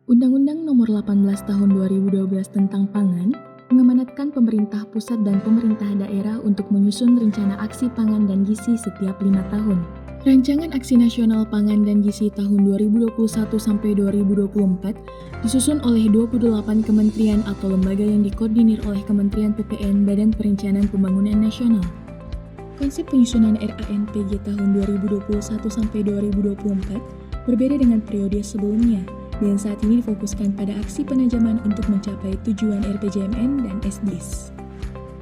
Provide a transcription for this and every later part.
Undang-Undang Nomor 18 Tahun 2012 tentang Pangan mengamanatkan pemerintah pusat dan pemerintah daerah untuk menyusun rencana aksi pangan dan gizi setiap 5 tahun. Rancangan Aksi Nasional Pangan dan Gizi tahun 2021 sampai 2024 disusun oleh 28 kementerian atau lembaga yang dikoordinir oleh Kementerian PPN Badan Perencanaan Pembangunan Nasional. Konsep penyusunan RANPG tahun 2021 sampai 2024 berbeda dengan periode sebelumnya, dan saat ini difokuskan pada aksi penajaman untuk mencapai tujuan RPJMN dan SDGs.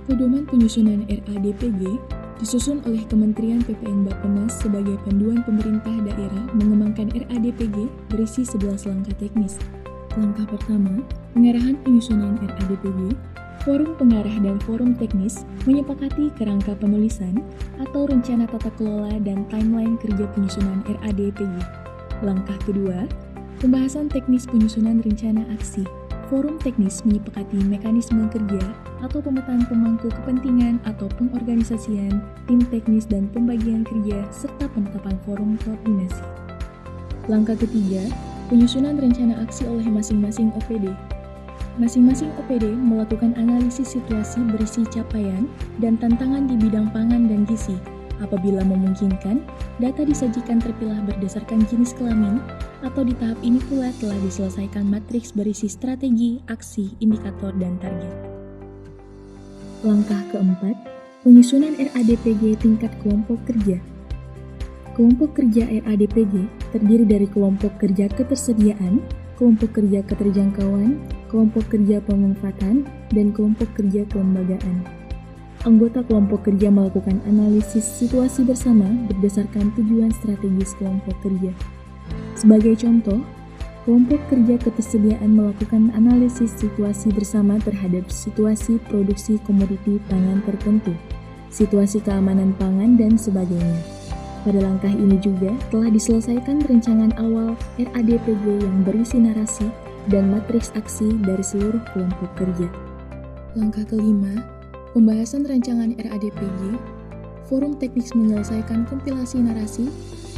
Pedoman penyusunan RADPG disusun oleh Kementerian PPN Bappenas sebagai panduan pemerintah daerah mengembangkan RADPG berisi 11 langkah teknis. Langkah pertama, pengarahan penyusunan RADPG. Forum pengarah dan forum teknis menyepakati kerangka penulisan atau rencana tata kelola dan timeline kerja penyusunan RADPG. Langkah kedua, pembahasan teknis penyusunan rencana aksi. Forum teknis menyepakati mekanisme kerja atau pemetaan pemangku kepentingan atau pengorganisasian, tim teknis dan pembagian kerja, serta penetapan forum koordinasi. Langkah ketiga, penyusunan rencana aksi oleh masing-masing OPD. Masing-masing OPD melakukan analisis situasi berisi capaian dan tantangan di bidang pangan dan gizi. Apabila memungkinkan, data disajikan terpilah berdasarkan jenis kelamin, atau di tahap ini pula telah diselesaikan matriks berisi strategi, aksi, indikator, dan target. Langkah keempat, penyusunan RADPG tingkat kelompok kerja. Kelompok kerja RADPG terdiri dari kelompok kerja ketersediaan, kelompok kerja keterjangkauan, kelompok kerja pemanfaatan, dan kelompok kerja kelembagaan. Anggota kelompok kerja melakukan analisis situasi bersama berdasarkan tujuan strategis kelompok kerja. Sebagai contoh, kelompok kerja ketersediaan melakukan analisis situasi bersama terhadap situasi produksi komoditi pangan tertentu, situasi keamanan pangan, dan sebagainya. Pada langkah ini juga telah diselesaikan rencangan awal RADPG yang berisi narasi dan matriks aksi dari seluruh kelompok kerja. Langkah kelima, pembahasan rancangan RADPG. Forum teknis menyelesaikan kompilasi narasi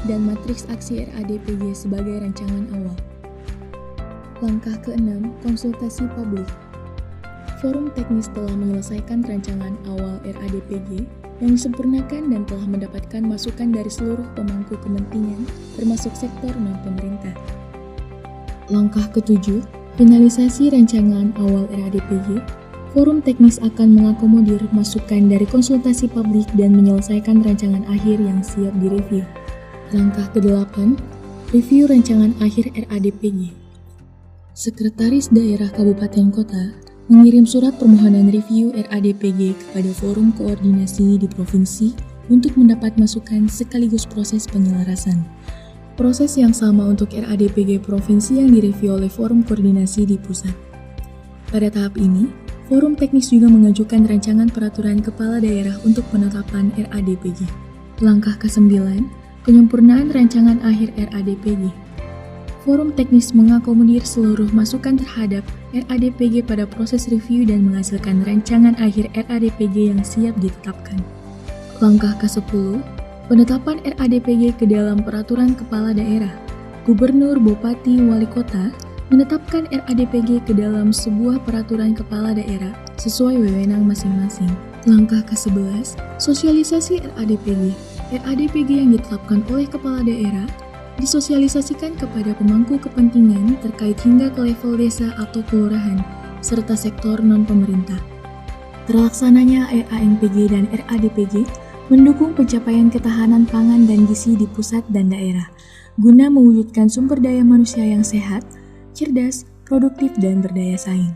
dan matriks aksi RADPG sebagai rancangan awal. Langkah keenam, konsultasi publik. Forum teknis telah menyelesaikan rancangan awal RADPG yang disempurnakan dan telah mendapatkan masukan dari seluruh pemangku kepentingan, termasuk sektor non-pemerintah. Langkah ketujuh, finalisasi rancangan awal RADPG. Forum teknis akan mengakomodir masukan dari konsultasi publik dan menyelesaikan rancangan akhir yang siap direview. Langkah ke-8, review rancangan akhir RADPG. Sekretaris Daerah Kabupaten Kota mengirim surat permohonan review RADPG kepada Forum Koordinasi di Provinsi untuk mendapat masukan sekaligus proses penyelarasan. Proses yang sama untuk RADPG Provinsi yang direview oleh Forum Koordinasi di Pusat. Pada tahap ini, Forum Teknis juga mengajukan rancangan peraturan kepala daerah untuk penetapan RADPG. Langkah ke-9, penyempurnaan rancangan akhir RADPG. Forum teknis mengakomodir seluruh masukan terhadap RADPG pada proses review dan menghasilkan rancangan akhir RADPG yang siap ditetapkan. Langkah ke-10, penetapan RADPG ke dalam peraturan kepala daerah. Gubernur, Bupati, Wali Kota menetapkan RADPG ke dalam sebuah peraturan kepala daerah sesuai wewenang masing-masing. Langkah ke-11, sosialisasi RADPG. RADPG yang ditetapkan oleh kepala daerah disosialisasikan kepada pemangku kepentingan terkait hingga ke level desa atau kelurahan, serta sektor non-pemerintah. Terlaksananya RANPG dan RADPG mendukung pencapaian ketahanan pangan dan gizi di pusat dan daerah, guna mewujudkan sumber daya manusia yang sehat, cerdas, produktif, dan berdaya saing.